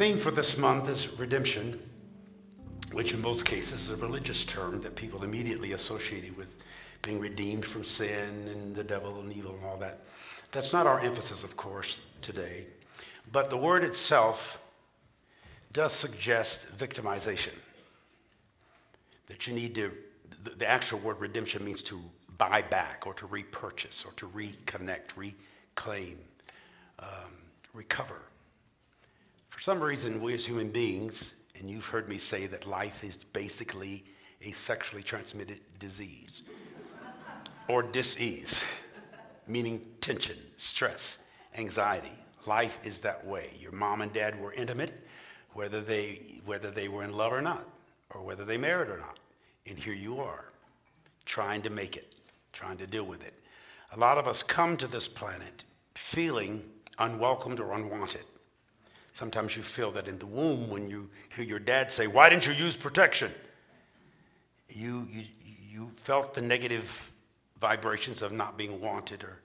theme for this month is redemption, which in most cases is a religious term that people immediately associate with being redeemed from sin and the devil and evil and all that. That's not our emphasis, of course, today. But the word itself does suggest victimization. That you need to, the actual word redemption means to buy back or to repurchase or to reconnect, reclaim, recover. For some reason, we as human beings, and you've heard me say that life is basically a sexually transmitted disease or dis-ease, meaning tension, stress, anxiety. Life is that way. Your mom and dad were intimate, whether they were in love or not, or whether they married or not. And here you are, trying to make it, trying to deal with it. A lot of us come to this planet feeling unwelcomed or unwanted. Sometimes you feel that in the womb when you hear your dad say, "Why didn't you use protection?" You felt the negative vibrations of not being wanted or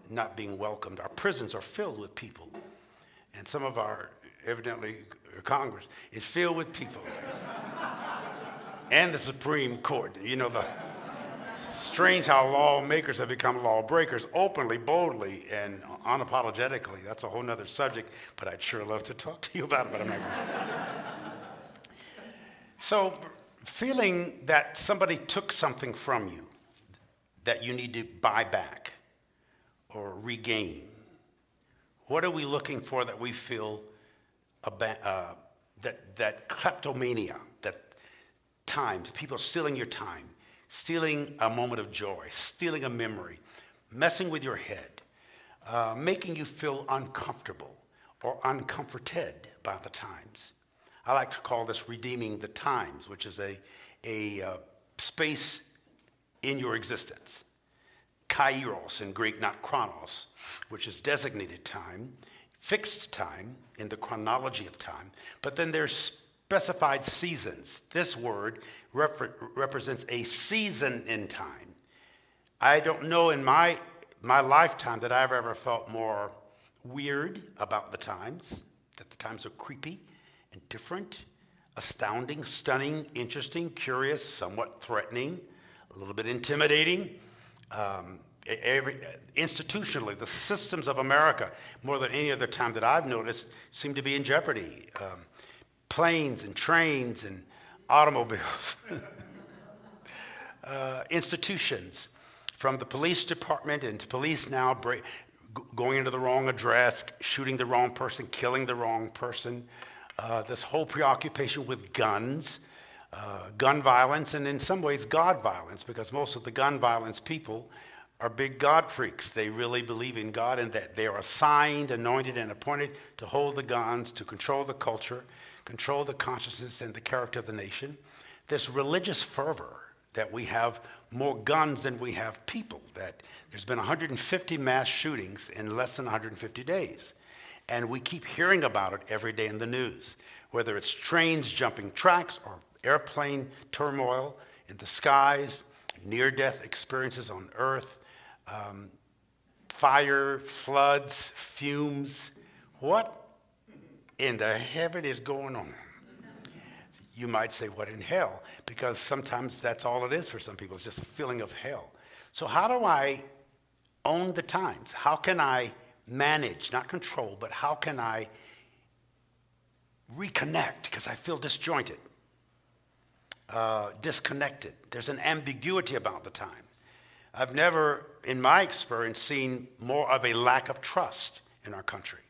not being welcomed. Our prisons are filled with people. And some of our, evidently, Congress is filled with people. And the Supreme Court. You know, the strange how lawmakers have become lawbreakers openly, boldly, and unapologetically. That's a whole nother subject, but I'd sure love to talk to you about it, but I'm not going to. So, feeling that somebody took something from you that you need to buy back or regain. What are we looking for that we feel that kleptomania, that time, people stealing your time, stealing a moment of joy, stealing a memory, messing with your head, making you feel uncomfortable or uncomforted by the times. I like to call this redeeming the times, which is a space in your existence. Kairos in Greek, not chronos, which is designated time, fixed time in the chronology of time, but then there's specified seasons. This word represents a season in time. I don't know in my lifetime that I've ever felt more weird about the times, that the times are creepy and different, astounding, stunning, interesting, curious, somewhat threatening, a little bit intimidating. Institutionally, the systems of America, more than any other time that I've noticed, seem to be in jeopardy. Planes and trains and automobiles. Institutions, from the police department and police now going into the wrong address, shooting the wrong person, killing the wrong person. This whole preoccupation with guns. Gun violence, and in some ways God violence, because most of the gun violence people are big God freaks. They really believe in God and that they are assigned, anointed, and appointed to hold the guns, to control the culture, control the consciousness and the character of the nation. This religious fervor that we have more guns than we have people, that there's been 150 mass shootings in less than 150 days. And we keep hearing about it every day in the news, whether it's trains jumping tracks or airplane turmoil in the skies, near-death experiences on Earth, fire, floods, fumes. What in the heaven is going on? You might say, what in hell? Because sometimes that's all it is for some people. It's just a feeling of hell. So how do I own the times? How can I manage, not control, but how can I reconnect? Because I feel disjointed. Disconnected. There's an ambiguity about the time. I've never, in my experience, seen more of a lack of trust in our country.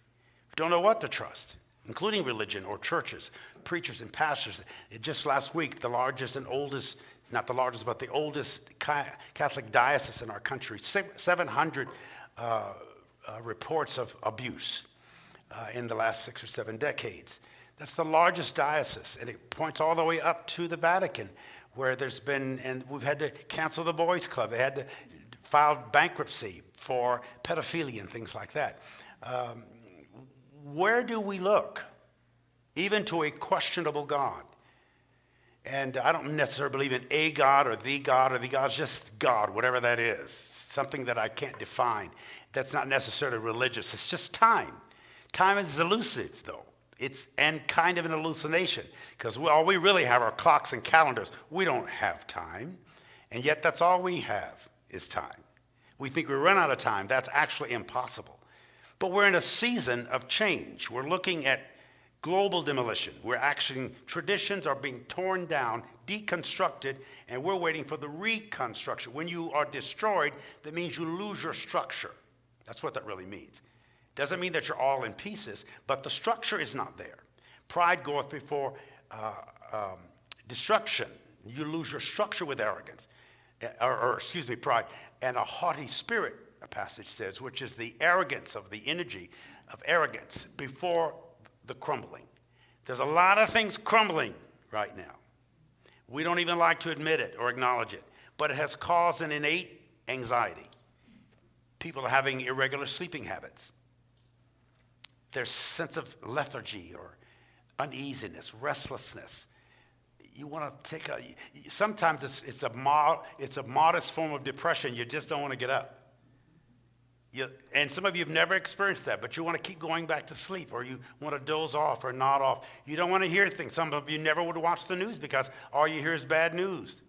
We don't know what to trust, including religion or churches, preachers and pastors. Just last week, the largest and oldest, not the largest, but the oldest Catholic diocese in our country, 700 reports of abuse in the last 6 or 7 decades. That's the largest diocese, and it points all the way up to the Vatican, where there's been, and we've had to cancel the boys' club. They had to file bankruptcy for pedophilia and things like that. Where do we look, even to a questionable God? And I don't necessarily believe in a God or the God's just God, whatever that is, something that I can't define. That's not necessarily religious. It's just time. Time is elusive, though. It's and kind of an hallucination because all we really have are clocks and calendars. We don't have time, and yet that's all we have is time. We think we run out of time. That's actually impossible. But we're in a season of change. We're looking at global demolition. Traditions are being torn down, deconstructed, and we're waiting for the reconstruction. When you are destroyed, that means you lose your structure. That's what that really means. Doesn't mean that you're all in pieces, but the structure is not there. Pride goeth before destruction. You lose your structure with arrogance, pride, and a haughty spirit, a passage says, which is the arrogance of the energy of arrogance before the crumbling. There's a lot of things crumbling right now. We don't even like to admit it or acknowledge it, but it has caused an innate anxiety. People are having irregular sleeping habits. There's sense of lethargy or uneasiness, restlessness. You want to sometimes it's a modest form of depression. You just don't want to get up. And some of you have never experienced that, but you want to keep going back to sleep, or you want to doze off or nod off. You don't want to hear things. Some of you never would watch the news because all you hear is bad news.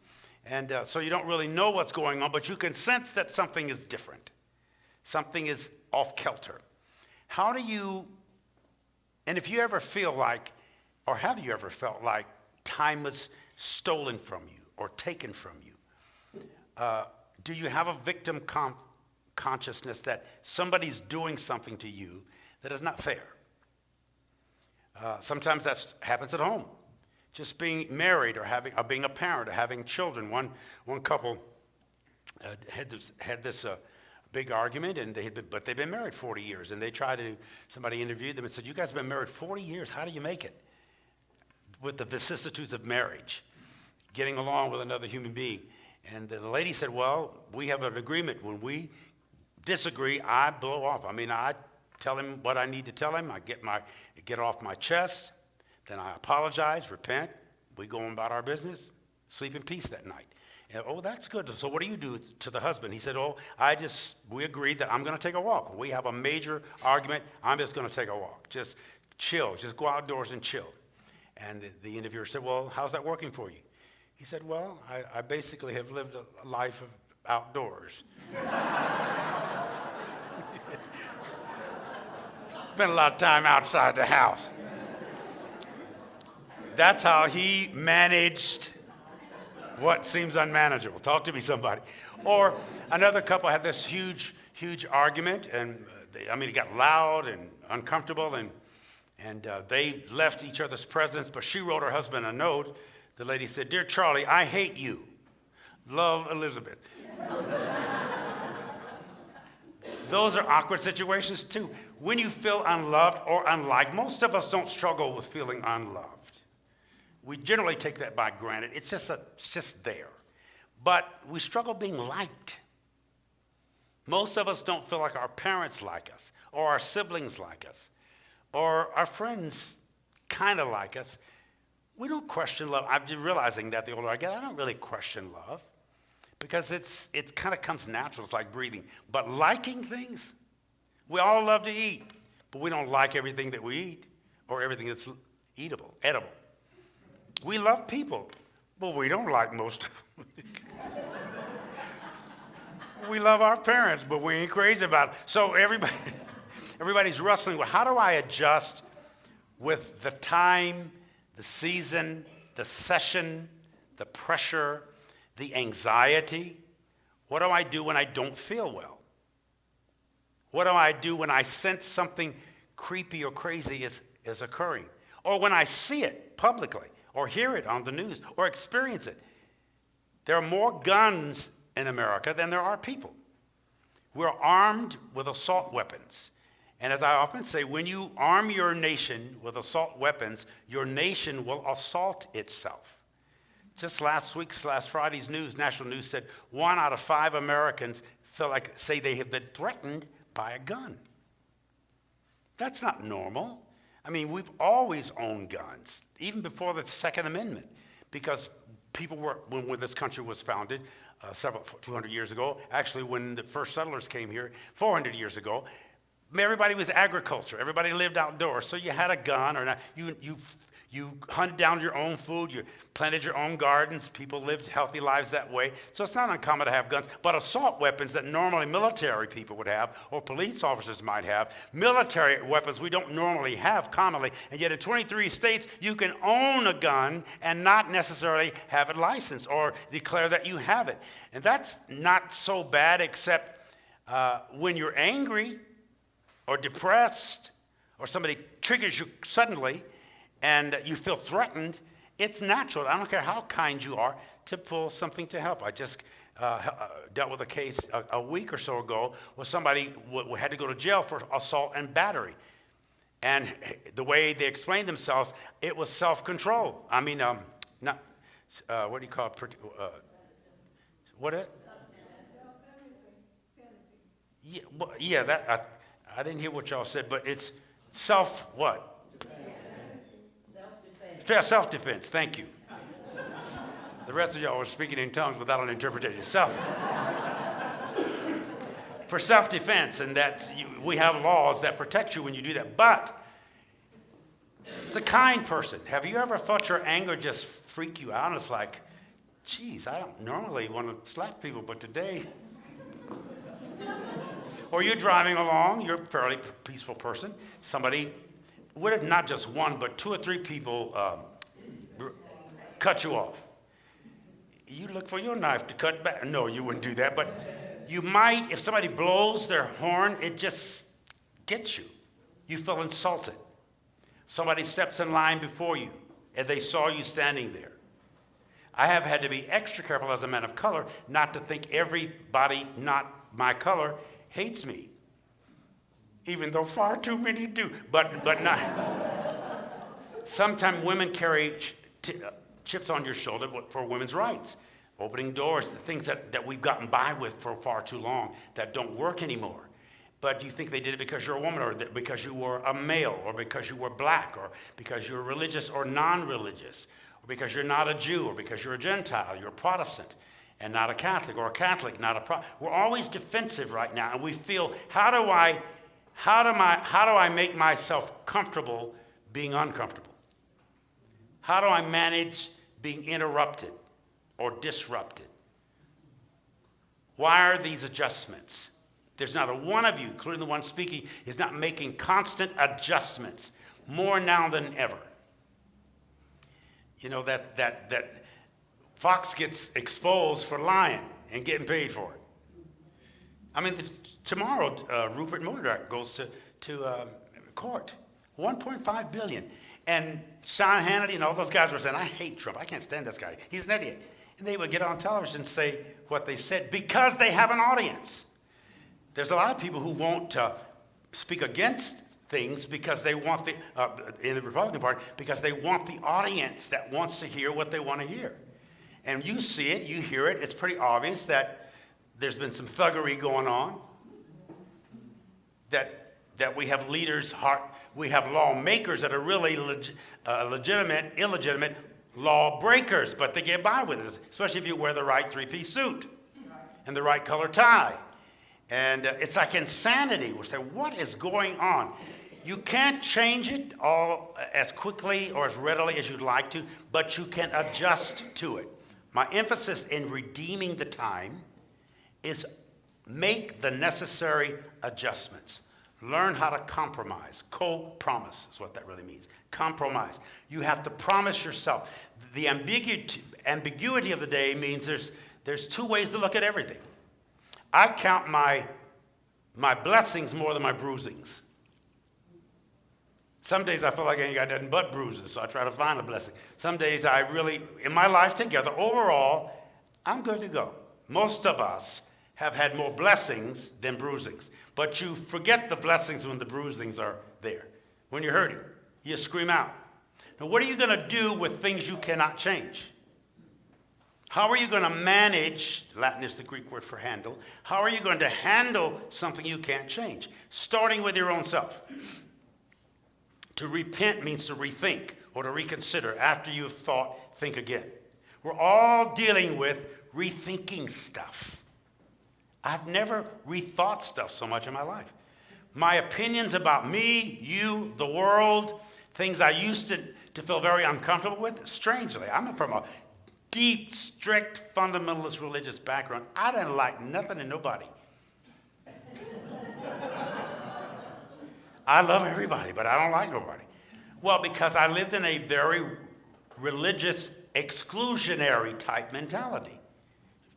And so you don't really know what's going on, but you can sense that something is different. Something is off kilter. And if you ever feel like, or have you ever felt like time was stolen from you or taken from you? Do you have a victim consciousness that somebody's doing something to you that is not fair? Sometimes that happens at home. Just being married or being a parent or having children. One couple had this big argument, and but they've been married 40 years, and somebody interviewed them and said, "You guys have been married 40 years. How do you make it with the vicissitudes of marriage, getting along with another human being?" And the lady said, "Well, we have an agreement. When we disagree, I blow off. I tell him what I need to tell him. I get off my chest. Then I apologize, repent. We go on about our business, sleep in peace that night." And, "Oh, that's good. So what do you do to the husband?" He said, "Oh, we agreed that I'm going to take a walk. We have a major argument. I'm just going to take a walk. Just chill. Just go outdoors and chill." And the interviewer said, "Well, how's that working for you?" He said, "Well, I basically have lived a life of outdoors." Spent a lot of time outside the house. That's how he managed what seems unmanageable. Talk to me, somebody. Or another couple had this huge argument, and it got loud and uncomfortable, and they left each other's presence, but she wrote her husband a note. The lady said, "Dear Charlie, I hate you. Love, Elizabeth." Those are awkward situations too. When you feel unloved or unliked, most of us don't struggle with feeling unloved. We generally take that by granted. It's just there. But we struggle being liked. Most of us don't feel like our parents like us, or our siblings like us, or our friends kind of like us. We don't question love. I'm realizing that the older I get, I don't really question love because it kind of comes natural. It's like breathing. But liking things, we all love to eat, but we don't like everything that we eat or everything that's edible. We love people, but we don't like most of them. We love our parents, but we ain't crazy about it. So everybody's wrestling with, how do I adjust with the time, the season, the session, the pressure, the anxiety? What do I do when I don't feel well? What do I do when I sense something creepy or crazy is occurring? Or when I see it publicly, or hear it on the news, or experience it? There are more guns in America than there are people. We're armed with assault weapons. And as I often say, when you arm your nation with assault weapons, your nation will assault itself. Just last Friday's news, national news said 1 out of 5 Americans say they have been threatened by a gun. That's not normal. We've always owned guns, even before the Second Amendment, because people were, when this country was founded 200 years ago, actually when the first settlers came here 400 years ago, everybody was agriculture. Everybody lived outdoors. So you had a gun or not. You hunted down your own food. You planted your own gardens. People lived healthy lives that way. So it's not uncommon to have guns. But assault weapons that normally military people would have or police officers might have, military weapons we don't normally have commonly. And yet in 23 states, you can own a gun and not necessarily have it licensed or declare that you have it. And that's not so bad, except when you're angry or depressed or somebody triggers you suddenly and you feel threatened, it's natural, I don't care how kind you are, to pull something to help. I just dealt with a case a week or so ago where somebody had to go to jail for assault and battery. And the way they explained themselves, it was self-control. I mean, not, what do you call it? What it? Yeah, that I didn't hear what y'all said, but it's what? Self-defense, thank you. The rest of y'all were speaking in tongues without an interpretation. For self-defense, and that we have laws that protect you when you do that. But it's a kind person. Have you ever felt your anger just freak you out? And it's like, geez, I don't normally want to slap people, but today. Or you're driving along, you're a fairly peaceful person. Somebody would have not just one, but 2 or 3 people cut you off. You look for your knife to cut back. No, you wouldn't do that, but you might, if somebody blows their horn, it just gets you. You feel insulted. Somebody steps in line before you, and they saw you standing there. I have had to be extra careful as a man of color not to think everybody not my color hates me. Even though far too many do, but not. Sometimes women carry chips on your shoulder for women's rights, opening doors, the things that we've gotten by with for far too long that don't work anymore. But you think they did it because you're a woman, or because you were a male, or because you were black, or because you're religious or non-religious, or because you're not a Jew, or because you're a Gentile, you're a Protestant, and not a Catholic, or a Catholic, not a Protestant. We're always defensive right now, and we feel, how do I make myself comfortable being uncomfortable? How do I manage being interrupted or disrupted? Why are these adjustments? There's not a one of you, including the one speaking, is not making constant adjustments, more now than ever. You know, that Fox gets exposed for lying and getting paid for it. I mean, tomorrow, Rupert Murdoch goes to court, $1.5 billion. And Sean Hannity and all those guys were saying, I hate Trump. I can't stand this guy. He's an idiot. And they would get on television and say what they said because they have an audience. There's a lot of people who won't speak against things because they want in the Republican Party, because they want the audience that wants to hear what they want to hear. And you see it, you hear it. It's pretty obvious that there's been some thuggery going on, that we have leaders, we have lawmakers that are really illegitimate lawbreakers, but they get by with it, especially if you wear the right 3-piece suit and the right color tie. And it's like insanity. We say, what is going on? You can't change it all as quickly or as readily as you'd like to, but you can adjust to it. My emphasis in redeeming the time is make the necessary adjustments. Learn how to compromise. Co-promise is what that really means. Compromise. You have to promise yourself. The ambiguity of the day means there's 2 ways to look at everything. I count my blessings more than my bruisings. Some days I feel like I ain't got nothing but bruises, so I try to find a blessing. Some days I really, in my life together, overall, I'm good to go. Most of us have had more blessings than bruisings. But you forget the blessings when the bruisings are there. When you're hurting, you scream out. Now, what are you going to do with things you cannot change? How are you going to manage, Latin is the Greek word for handle, how are you going to handle something you can't change? Starting with your own self. To repent means to rethink or to reconsider. After you've thought, think again. We're all dealing with rethinking stuff. I've never rethought stuff so much in my life. My opinions about me, you, the world, things I used to feel very uncomfortable with. Strangely, I'm from a deep, strict, fundamentalist religious background. I didn't like nothing and nobody. I love everybody, but I don't like nobody. Well, because I lived in a very religious, exclusionary type mentality.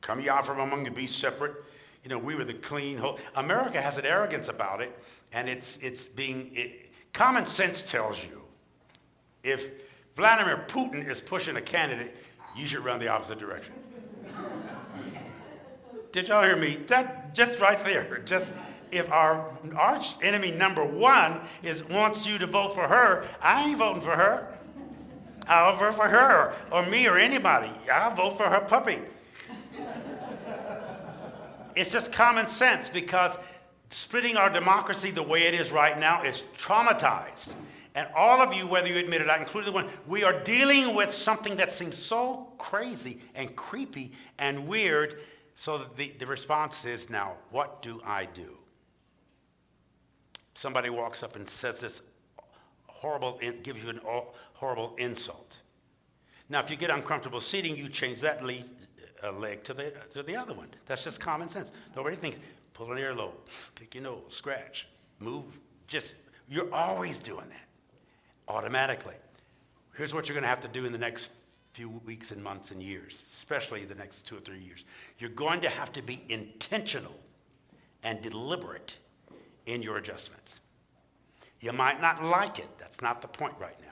Come ye out from among you, be separate. You know, we were the clean whole. America has an arrogance about it, and common sense tells you if Vladimir Putin is pushing a candidate, you should run the opposite direction. Did y'all hear me? That just right there. Just if our arch enemy number one wants you to vote for her, I ain't voting for her. I'll vote for her or me or anybody. I'll vote for her puppy. It's just common sense, because splitting our democracy the way it is right now is traumatized. And all of you, whether you admit it or not, including the one, we are dealing with something that seems so crazy and creepy and weird. So the response is now, what do I do? Somebody walks up and says this horrible, gives you a horrible insult. Now, if you get uncomfortable seating, you change that leg to the other one. That's just common sense. Nobody thinks, pull an earlobe, pick your nose, scratch, move. You're always doing that automatically. Here's what you're going to have to do in the next few weeks and months and years, especially the next 2 or 3 years. You're going to have to be intentional and deliberate in your adjustments. You might not like it. That's not the point right now.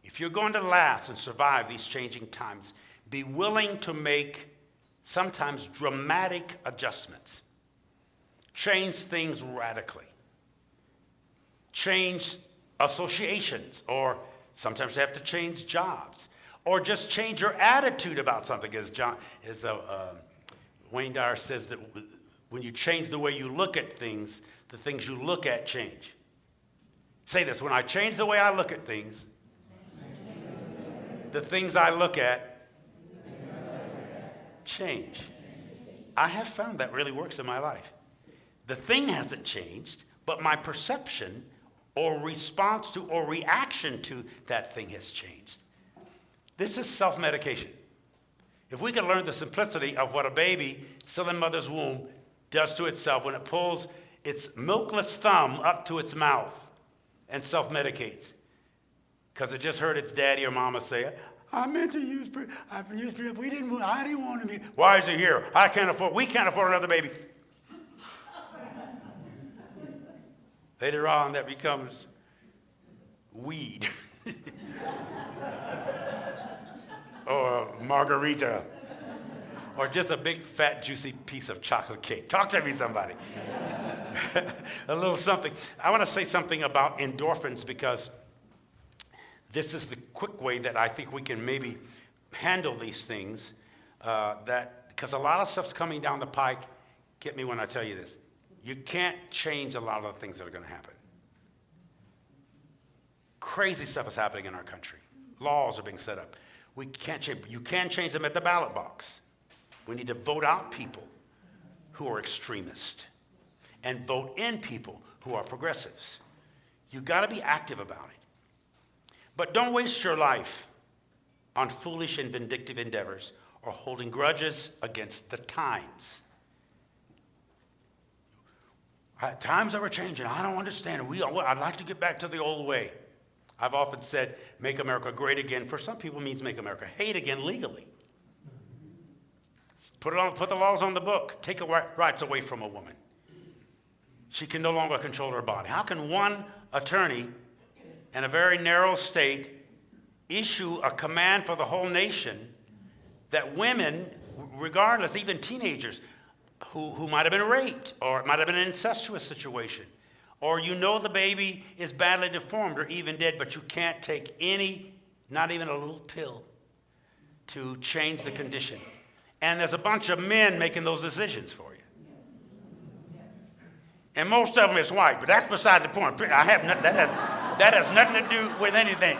If you're going to last and survive these changing times, be willing to make sometimes dramatic adjustments. Change things radically. Change associations, or sometimes you have to change jobs, or just change your attitude about something. As Wayne Dyer says, that when you change the way you look at things, the things you look at change. Say this: when I change the way I look at things, the things I look at change. I have found that really works in my life. The thing hasn't changed, but my perception or response to or reaction to that thing has changed. This is self-medication. If we could learn the simplicity of what a baby still in mother's womb does to itself when it pulls its milkless thumb up to its mouth and self-medicates, because it just heard its daddy or mama say, I meant to use, I didn't want to be. Why is it here? We can't afford another baby. Later on, that becomes weed. Or margarita. Or just a big, fat, juicy piece of chocolate cake. Talk to me, somebody. A little something. I want to say something about endorphins, because this is the quick way that I think we can maybe handle these things. Because a lot of stuff's coming down the pike. Get me when I tell you this. You can't change a lot of the things that are going to happen. Crazy stuff is happening in our country. Laws are being set up. We can't change. You can change them at the ballot box. We need to vote out people who are extremists and vote in people who are progressives. You've got to be active about it. But don't waste your life on foolish and vindictive endeavors or holding grudges against the times. Times are changing. I don't understand it. I'd like to get back to the old way. I've often said, make America great again. For some people, it means make America hate again legally. Put the laws on the book. Take the rights away from a woman. She can no longer control her body. How can one attorney in a very narrow state issue a command for the whole nation that women, regardless, even teenagers, who might have been raped, or it might have been an incestuous situation, or the baby is badly deformed or even dead, but you can't take not even a little pill to change the condition. And there's a bunch of men making those decisions for you. And most of them is white, but that's beside the point. That has nothing to do with anything,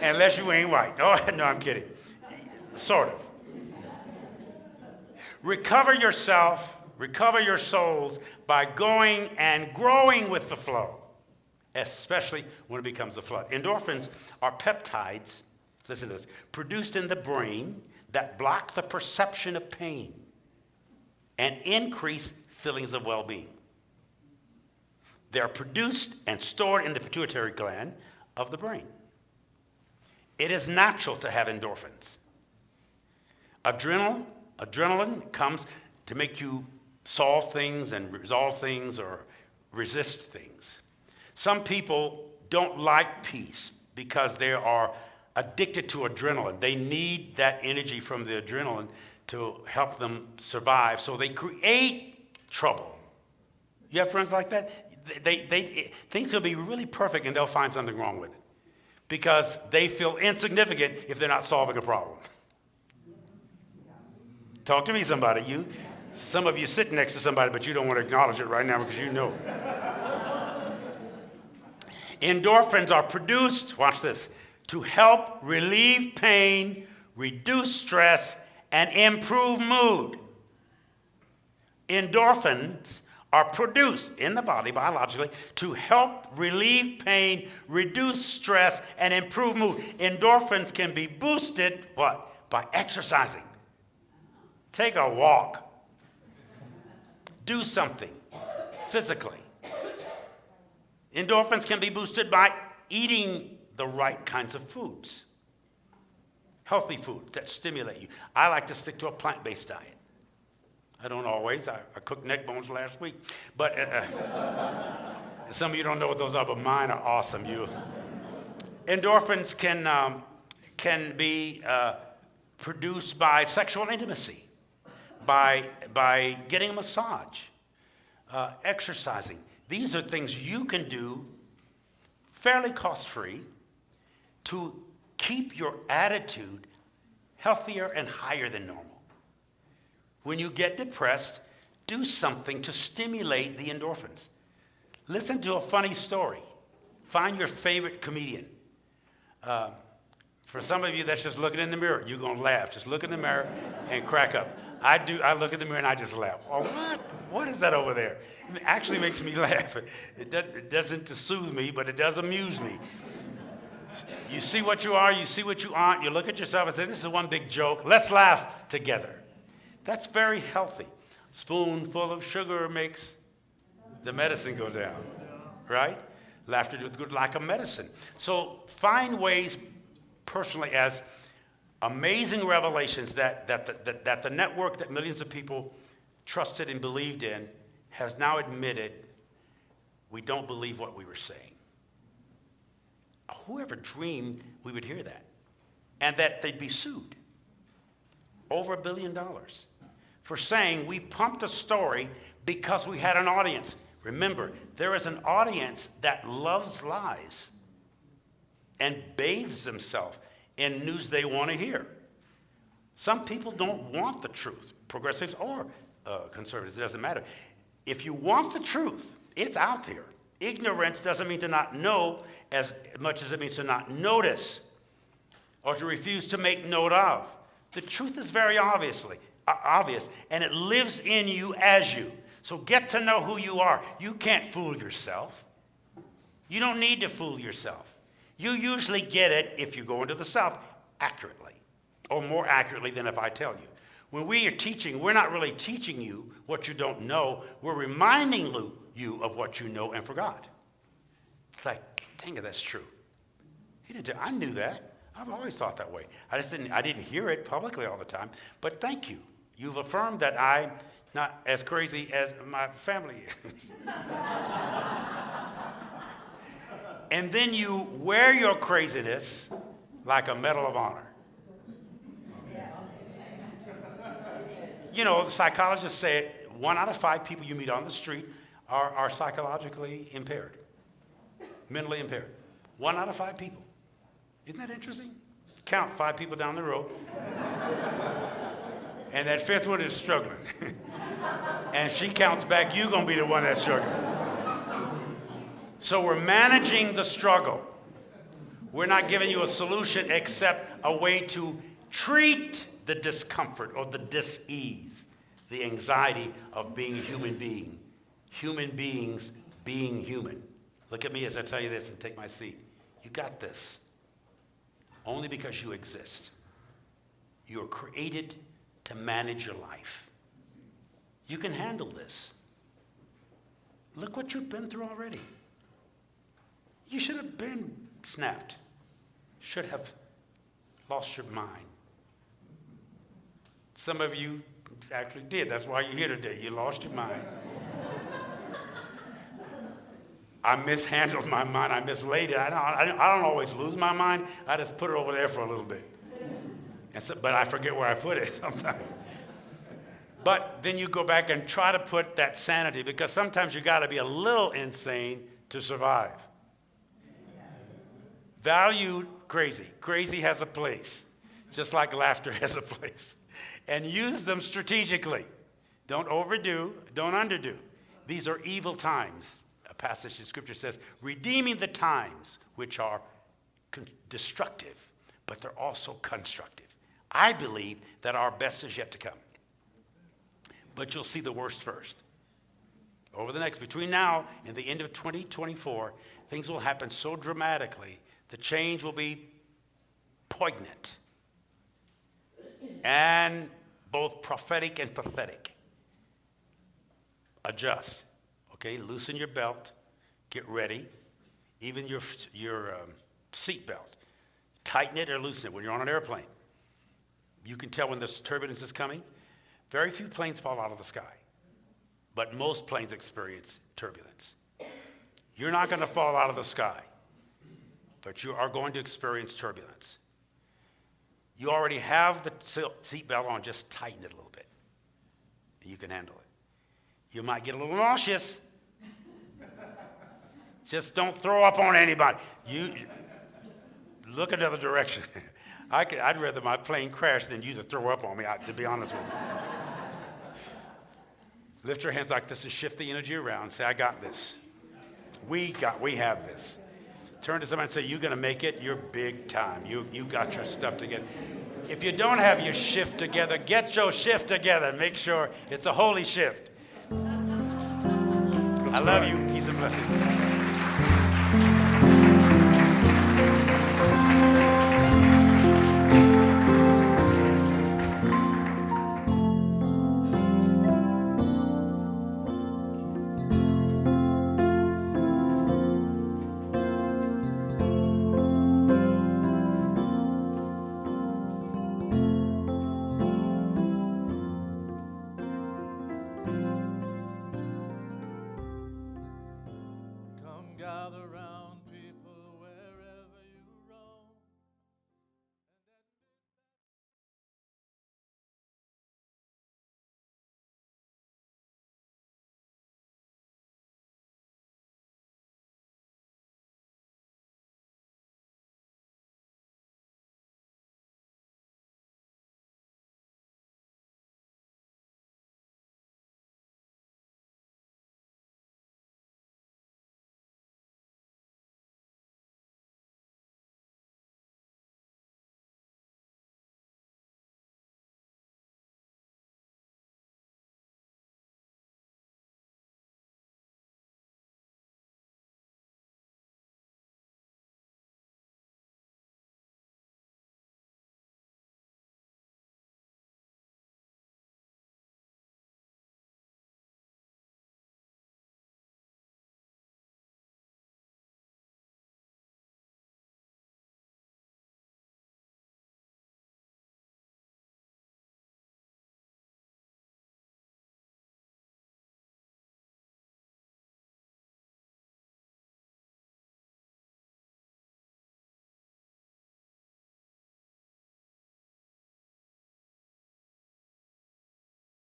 unless you ain't white. No, I'm kidding. Sort of. Recover yourself, Recover your souls by going and growing with the flow, especially when it becomes a flood. Endorphins are peptides, listen to this, produced in the brain that block the perception of pain and increase feelings of well-being. They are produced and stored in the pituitary gland of the brain. It is natural to have endorphins. Adrenaline comes to make you solve things and resolve things or resist things. Some people don't like peace because they are addicted to adrenaline. They need that energy from the adrenaline to help them survive, so they create trouble. You have friends like that? Things will be really perfect and they'll find something wrong with it because they feel insignificant if they're not solving a problem. Talk to me, somebody. Some of you sit next to somebody, but you don't want to acknowledge it right now because you know. Endorphins are produced, watch this, to help relieve pain, reduce stress, and improve mood. Endorphins are produced in the body biologically to help relieve pain, reduce stress, and improve mood. Endorphins can be boosted, what? By exercising. Take a walk. Do something physically. Endorphins can be boosted by eating the right kinds of foods. Healthy foods that stimulate you. I like to stick to a plant-based diet. I don't always. I cooked neck bones last week. But some of you don't know what those are, but mine are awesome. Endorphins can be produced by sexual intimacy, by getting a massage, exercising. These are things you can do fairly cost-free to keep your attitude healthier and higher than normal. When you get depressed, do something to stimulate the endorphins. Listen to a funny story. Find your favorite comedian. For some of you, that's just looking in the mirror. You're going to laugh. Just look in the mirror and crack up. I look in the mirror and I just laugh. Oh, what? What is that over there? It actually makes me laugh. It doesn't soothe me, but it does amuse me. You see what you are, you see what you aren't. You look at yourself and say, this is one big joke. Let's laugh together. That's very healthy. Spoonful of sugar makes the medicine go down, right? Laughter is good like a medicine. So find ways personally as amazing revelations that the network that millions of people trusted and believed in has now admitted we don't believe what we were saying. Whoever dreamed we would hear that? And that they'd be sued over $1 billion for saying we pumped a story because we had an audience. Remember, there is an audience that loves lies and bathes themselves in news they want to hear. Some people don't want the truth, progressives or conservatives, it doesn't matter. If you want the truth, it's out there. Ignorance doesn't mean to not know as much as it means to not notice or to refuse to make note of. The truth is very obvious, and it lives in you as you. So get to know who you are. You can't fool yourself. You don't need to fool yourself. You usually get it if you go into the self accurately, or more accurately than if I tell you. When we are teaching, we're not really teaching you what you don't know. We're reminding you of what you know and forgot. It's like, dang it, that's true. I knew that. I've always thought that way. I didn't hear it publicly all the time, but thank you. You've affirmed that I'm not as crazy as my family is. And then you wear your craziness like a Medal of Honor. You know, the psychologists say 1 out of 5 people you meet on the street are psychologically impaired, mentally impaired. 1 out of 5 people. Isn't that interesting? Count 5 people down the road. And that 5th one is struggling. And she counts back, you're going to be the one that's struggling. So we're managing the struggle. We're not giving you a solution except a way to treat the discomfort or the dis-ease. the anxiety of being a human being. Human beings being human. Look at me as I tell you this and take my seat. You got this. Only because you exist. You are created to manage your life. You can handle this. Look what you've been through already. You should have been snapped. Should have lost your mind. Some of you actually did. That's why you're here today. You lost your mind. I mishandled my mind. I mislaid it. I don't always lose my mind. I just put it over there for a little bit. But I forget where I put it sometimes. But then you go back and try to put that sanity, because sometimes you got to be a little insane to survive. Value crazy. Crazy has a place, just like laughter has a place. And use them strategically. Don't overdo, don't underdo. These are evil times. A passage in Scripture says, redeeming the times which are destructive, but they're also constructive. I believe that our best is yet to come. But you'll see the worst first. Between now and the end of 2024, things will happen so dramatically, the change will be poignant and both prophetic and pathetic. Adjust, okay? Loosen your belt, get ready, even your seat belt. Tighten it or loosen it when you're on an airplane. You can tell when this turbulence is coming. Very few planes fall out of the sky, but most planes experience turbulence. You're not going to fall out of the sky, but you are going to experience turbulence. You already have the seatbelt on, just tighten it a little bit. You can handle it. You might get a little nauseous. Just don't throw up on anybody. You look another direction. I'd rather my plane crash than you to throw up on me, to be honest with you. Lift your hands like this and shift the energy around. Say, I got this. We have this. Turn to somebody and say, you're going to make it. You're big time. You got your stuff together. If you don't have your shift together, get your shift together. Make sure it's a holy shift. I love you. Peace and blessings.